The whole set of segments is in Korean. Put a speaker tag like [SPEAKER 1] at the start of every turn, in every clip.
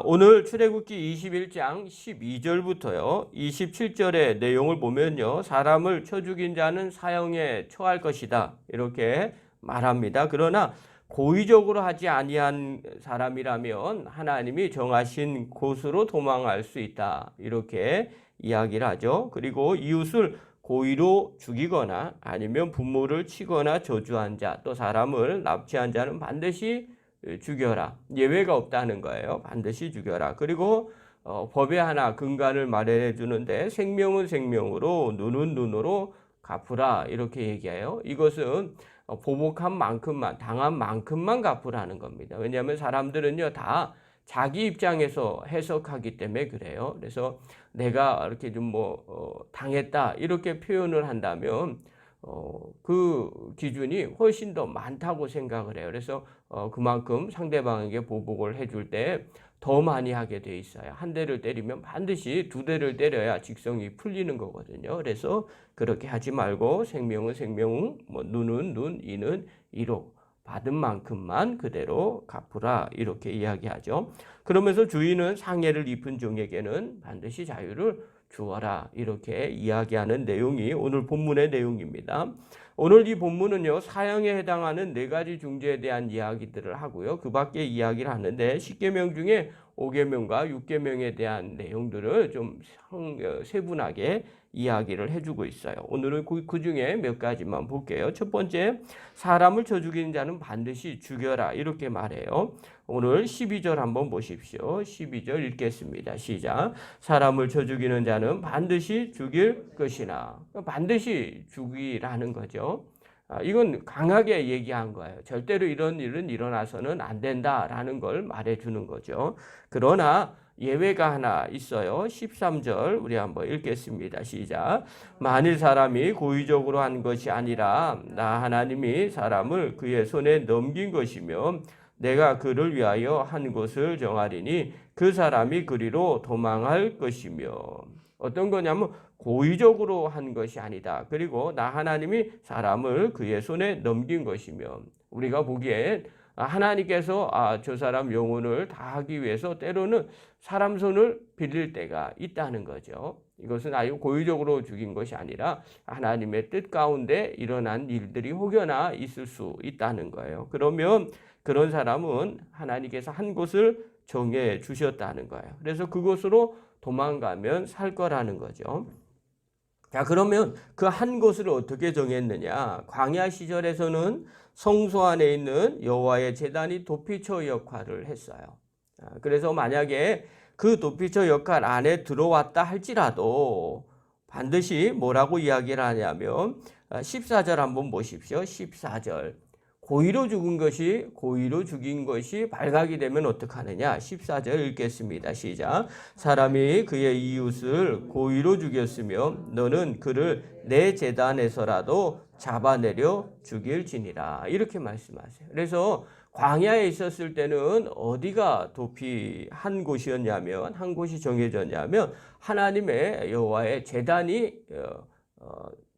[SPEAKER 1] 오늘 출애굽기 21장 12절부터요. 27절의 내용을 보면요. 사람을 쳐 죽인 자는 사형에 처할 것이다. 이렇게 말합니다. 그러나 고의적으로 하지 아니한 사람이라면 하나님이 정하신 곳으로 도망할 수 있다. 이렇게 이야기를 하죠. 그리고 이웃을 고의로 죽이거나 아니면 부모를 치거나 저주한 자, 또 사람을 납치한 자는 반드시 죽여라. 예외가 없다는 거예요. 반드시 죽여라. 그리고 법에 하나 근간을 마련해 주는데 생명은 생명으로 눈은 눈으로 갚으라. 이렇게 얘기해요. 이것은 보복한 만큼만, 당한 만큼만 갚으라는 겁니다. 왜냐하면 사람들은요 다 자기 입장에서 해석하기 때문에 그래요. 그래서 내가 이렇게 좀 당했다 이렇게 표현을 한다면 그 기준이 훨씬 더 많다고 생각을 해요. 그래서 그만큼 상대방에게 보복을 해줄 때 더 많이 하게 돼 있어요. 한 대를 때리면 반드시 두 대를 때려야 직성이 풀리는 거거든요. 그래서 그렇게 하지 말고 생명은 생명, 눈은 눈, 이는 이로 받은 만큼만 그대로 갚으라 이렇게 이야기하죠. 그러면서 주인은 상해를 입은 종에게는 반드시 자유를 주어라 이렇게 이야기하는 내용이 오늘 본문의 내용입니다. 오늘 이 본문은요 사형에 해당하는 4가지 중죄에 대한 이야기들을 하고요. 그 밖에 이야기를 하는데 10계명 중에 5계명과 6계명에 대한 내용들을 좀 세분하게 이야기를 해주고 있어요. 오늘은 그 중에 몇 가지만 볼게요. 첫 번째, 사람을 쳐 죽이는 자는 반드시 죽여라 이렇게 말해요. 오늘 12절 한번 보십시오. 12절 읽겠습니다. 시작. 사람을 쳐 죽이는 자는 반드시 죽일 것이나. 반드시 죽이라는 거죠. 이건 강하게 얘기한 거예요. 절대로 이런 일은 일어나서는 안 된다라는 걸 말해주는 거죠. 그러나 예외가 하나 있어요. 13절 우리 한번 읽겠습니다. 시작. 만일 사람이 고의적으로 한 것이 아니라 나 하나님이 사람을 그의 손에 넘긴 것이며 내가 그를 위하여 한 곳을 정하리니 그 사람이 그리로 도망할 것이며. 어떤 거냐면 고의적으로 한 것이 아니다. 그리고 나 하나님이 사람을 그의 손에 넘긴 것이며 우리가 보기엔 하나님께서 저 사람 영혼을 다하기 위해서 때로는 사람 손을 빌릴 때가 있다는 거죠. 이것은 아주 고의적으로 죽인 것이 아니라 하나님의 뜻 가운데 일어난 일들이 혹여나 있을 수 있다는 거예요. 그러면 그런 사람은 하나님께서 한 곳을 정해 주셨다는 거예요. 그래서 그곳으로 도망가면 살 거라는 거죠. 자, 그러면 그 한 곳을 어떻게 정했느냐? 광야 시절에서는 성소 안에 있는 여호와의 제단이 도피처 역할을 했어요. 그래서 만약에 그 도피처 역할 안에 들어왔다 할지라도 반드시 뭐라고 이야기를 하냐면 14절 한번 보십시오. 14절. 고의로 죽인 것이 발각이 되면 어떡하느냐? 14절 읽겠습니다. 시작. 사람이 그의 이웃을 고의로 죽였으며 너는 그를 내 제단에서라도 잡아내려 죽일지니라. 이렇게 말씀하세요. 그래서 광야에 있었을 때는 어디가 도피한 곳이었냐면 한 곳이 정해졌냐면 하나님의 여호와의 제단이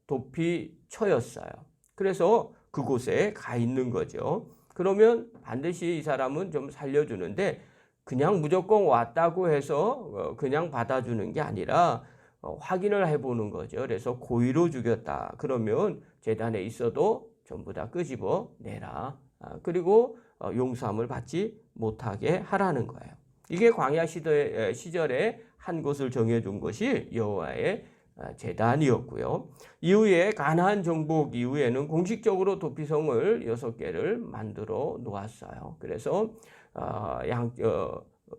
[SPEAKER 1] 도피처였어요. 그래서 그곳에 가 있는 거죠. 그러면 반드시 이 사람은 좀 살려주는데 그냥 무조건 왔다고 해서 그냥 받아주는 게 아니라 확인을 해보는 거죠. 그래서 고의로 죽였다. 그러면 제단에 있어도 전부 다 끄집어 내라. 그리고 용서함을 받지 못하게 하라는 거예요. 이게 광야 시절에 한 곳을 정해준 것이 여호와의 제단이었고요. 이후에 가나안 정복 이후에는 공식적으로 도피성을 6개를 만들어 놓았어요. 그래서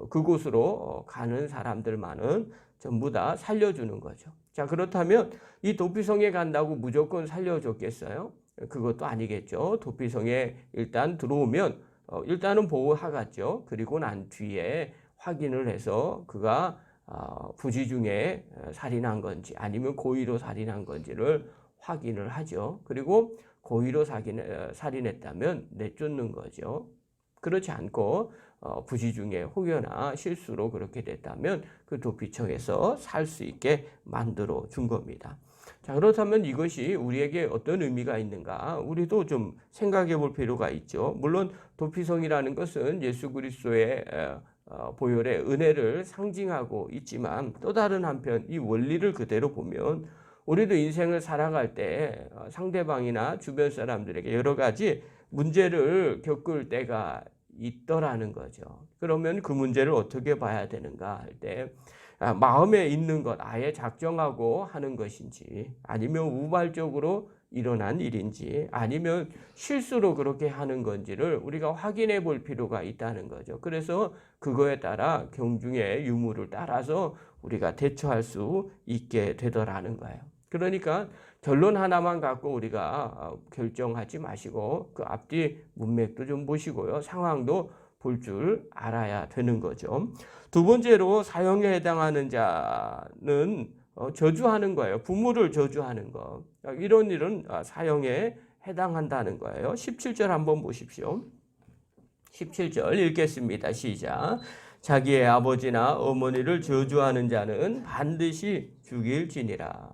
[SPEAKER 1] 그곳으로 가는 사람들만은 전부 다 살려주는 거죠. 자, 그렇다면 이 도피성에 간다고 무조건 살려줬겠어요? 그것도 아니겠죠. 도피성에 일단 들어오면 일단은 보호하겠죠. 그리고 난 뒤에 확인을 해서 그가 부지 중에 살인한 건지 아니면 고의로 살인한 건지를 확인을 하죠. 그리고 고의로 살인했다면 내쫓는 거죠. 그렇지 않고 부지 중에 혹여나 실수로 그렇게 됐다면 그 도피처에서 살 수 있게 만들어 준 겁니다. 자, 그렇다면 이것이 우리에게 어떤 의미가 있는가? 우리도 좀 생각해 볼 필요가 있죠. 물론 도피성이라는 것은 예수 그리스도의 보혈의 은혜를 상징하고 있지만 또 다른 한편 이 원리를 그대로 보면 우리도 인생을 살아갈 때 상대방이나 주변 사람들에게 여러 가지 문제를 겪을 때가 있더라는 거죠. 그러면 그 문제를 어떻게 봐야 되는가 할 때 마음에 있는 것 아예 작정하고 하는 것인지 아니면 우발적으로 일어난 일인지 아니면 실수로 그렇게 하는 건지를 우리가 확인해 볼 필요가 있다는 거죠. 그래서 그거에 따라 경중의 유무를 따라서 우리가 대처할 수 있게 되더라는 거예요. 그러니까 결론 하나만 갖고 우리가 결정하지 마시고 그 앞뒤 문맥도 좀 보시고요. 상황도 볼 줄 알아야 되는 거죠. 두 번째로 사형에 해당하는 자는 저주하는 거예요. 부모를 저주하는 것. 이런 일은 사형에 해당한다는 거예요. 17절 한번 보십시오. 17절 읽겠습니다. 시작. 자기의 아버지나 어머니를 저주하는 자는 반드시 죽일지니라.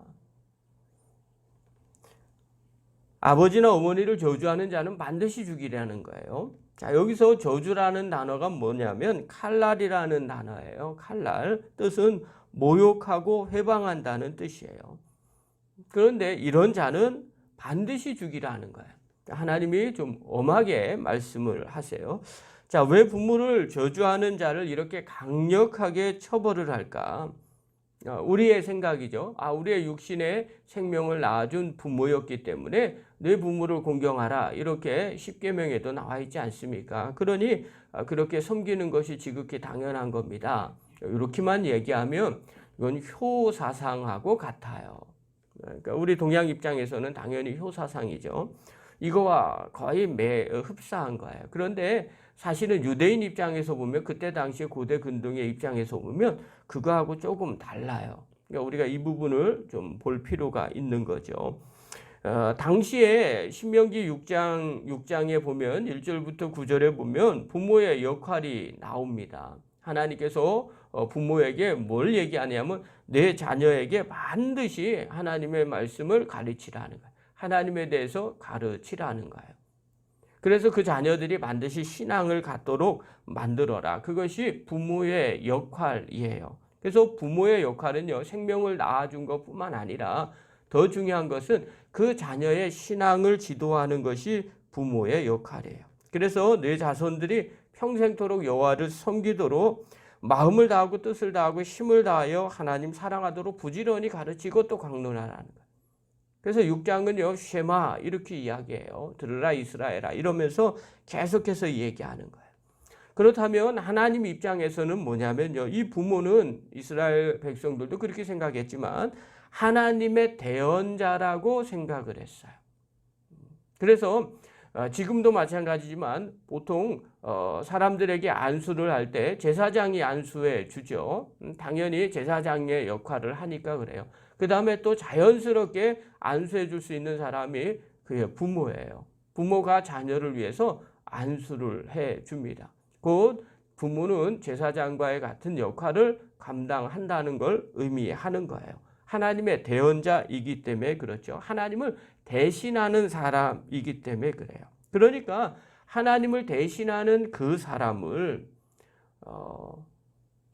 [SPEAKER 1] 아버지나 어머니를 저주하는 자는 반드시 죽이라는 거예요. 자, 여기서 저주라는 단어가 뭐냐면 칼날이라는 단어예요. 칼날. 뜻은 모욕하고 회방한다는 뜻이에요. 그런데 이런 자는 반드시 죽이라는 거예요. 하나님이 좀 엄하게 말씀을 하세요. 자, 왜 부모를 저주하는 자를 이렇게 강력하게 처벌을 할까? 우리의 생각이죠. 우리의 육신의 생명을 낳아준 부모였기 때문에 내 부모를 공경하라. 이렇게 십계명에도 나와 있지 않습니까? 그러니 그렇게 섬기는 것이 지극히 당연한 겁니다. 이렇게만 얘기하면 이건 효사상하고 같아요. 그러니까 우리 동양 입장에서는 당연히 효사상이죠. 이거와 거의 흡사한 거예요. 그런데 사실은 유대인 입장에서 보면 그때 당시에 고대 근동의 입장에서 보면 그거하고 조금 달라요. 그러니까 우리가 이 부분을 좀 볼 필요가 있는 거죠. 당시에 신명기 6장에 보면 1절부터 9절에 보면 부모의 역할이 나옵니다. 하나님께서 부모에게 뭘 얘기하냐면 내 자녀에게 반드시 하나님의 말씀을 가르치라는 거예요. 하나님에 대해서 가르치라는 거예요. 그래서 그 자녀들이 반드시 신앙을 갖도록 만들어라. 그것이 부모의 역할이에요. 그래서 부모의 역할은요, 생명을 낳아준 것뿐만 아니라 더 중요한 것은 그 자녀의 신앙을 지도하는 것이 부모의 역할이에요. 그래서 내 자손들이 평생토록 여호와를 섬기도록 마음을 다하고 뜻을 다하고 힘을 다하여 하나님 사랑하도록 부지런히 가르치고 또 강론하라는 거예요. 그래서 6장은요, 쉐마 이렇게 이야기해요. 들으라 이스라엘아 이러면서 계속해서 얘기하는 거예요. 그렇다면 하나님 입장에서는 뭐냐면요, 이 부모는 이스라엘 백성들도 그렇게 생각했지만 하나님의 대언자라고 생각을 했어요. 그래서 지금도 마찬가지지만 보통 사람들에게 안수를 할 때 제사장이 안수해 주죠. 당연히 제사장의 역할을 하니까 그래요. 그 다음에 또 자연스럽게 안수해 줄 수 있는 사람이 그의 부모예요. 부모가 자녀를 위해서 안수를 해 줍니다. 곧 부모는 제사장과의 같은 역할을 감당한다는 걸 의미하는 거예요. 하나님의 대언자이기 때문에 그렇죠. 하나님을 대신하는 사람이기 때문에 그래요. 그러니까 하나님을 대신하는 그 사람을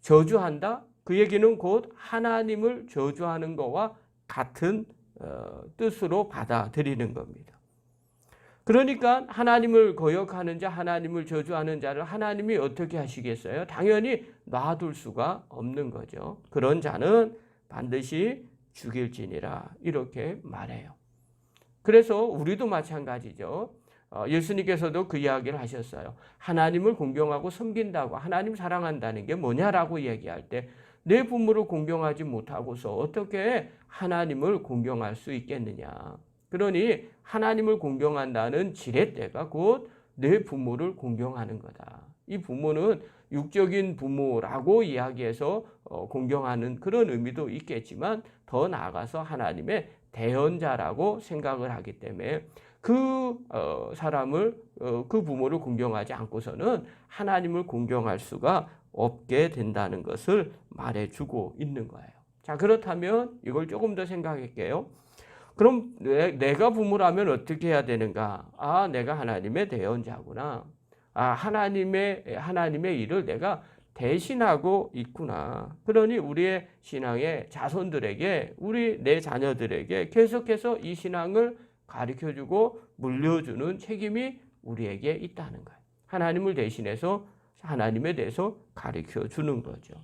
[SPEAKER 1] 저주한다? 그 얘기는 곧 하나님을 저주하는 것과 같은 뜻으로 받아들이는 겁니다. 그러니까 하나님을 거역하는 자, 하나님을 저주하는 자를 하나님이 어떻게 하시겠어요? 당연히 놔둘 수가 없는 거죠. 그런 자는 반드시 죽일지니라 이렇게 말해요. 그래서 우리도 마찬가지죠. 예수님께서도 그 이야기를 하셨어요. 하나님을 공경하고 섬긴다고 하나님 사랑한다는 게 뭐냐라고 얘기할 때 내 부모를 공경하지 못하고서 어떻게 하나님을 공경할 수 있겠느냐. 그러니 하나님을 공경한다는 지렛대가 곧 내 부모를 공경하는 거다. 이 부모는 육적인 부모라고 이야기해서 공경하는 그런 의미도 있겠지만 더 나아가서 하나님의 대언자라고 생각을 하기 때문에 그 사람을 그 부모를 공경하지 않고서는 하나님을 공경할 수가 없게 된다는 것을 말해주고 있는 거예요. 자, 그렇다면 이걸 조금 더 생각할게요. 그럼 내가 부모라면 어떻게 해야 되는가? 아, 내가 하나님의 대언자구나. 아, 하나님의 일을 내가 대신하고 있구나. 그러니 우리의 신앙의 자손들에게, 내 자녀들에게 계속해서 이 신앙을 가르쳐주고 물려주는 책임이 우리에게 있다는 거예요. 하나님을 대신해서 하나님에 대해서 가르쳐 주는 거죠.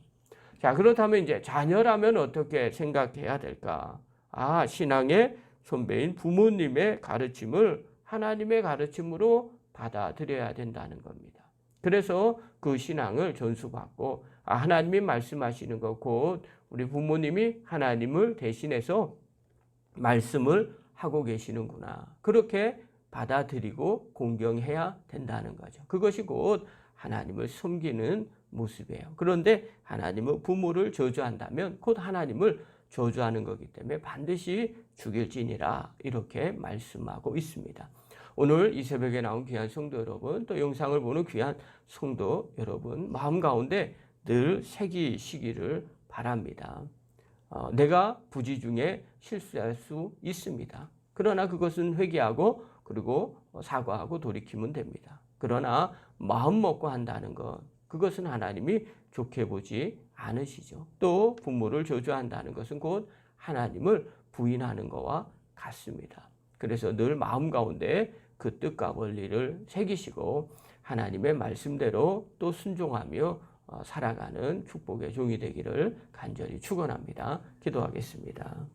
[SPEAKER 1] 자, 그렇다면 이제 자녀라면 어떻게 생각해야 될까? 아, 신앙의 선배인 부모님의 가르침을 하나님의 가르침으로 받아들여야 된다는 겁니다. 그래서 그 신앙을 전수받고, 아, 하나님이 말씀하시는 것, 곧 우리 부모님이 하나님을 대신해서 말씀을 하고 계시는구나. 그렇게 받아들이고 공경해야 된다는 거죠. 그것이 곧 하나님을 섬기는 모습이에요. 그런데 하나님은 부모를 저주한다면 곧 하나님을 저주하는 거기 때문에 반드시 죽일지니라, 이렇게 말씀하고 있습니다. 오늘 이 새벽에 나온 귀한 성도 여러분, 또 영상을 보는 귀한 성도 여러분, 마음 가운데 늘 새기시기를 바랍니다. 내가 부지 중에 실수할 수 있습니다. 그러나 그것은 회개하고 그리고 사과하고 돌이키면 됩니다. 그러나 마음 먹고 한다는 것, 그것은 하나님이 좋게 보지 않으시죠. 또 부모를 저주한다는 것은 곧 하나님을 부인하는 것과 같습니다. 그래서 늘 마음 가운데 그 뜻과 원리를 새기시고 하나님의 말씀대로 또 순종하며 살아가는 축복의 종이 되기를 간절히 축원합니다. 기도하겠습니다.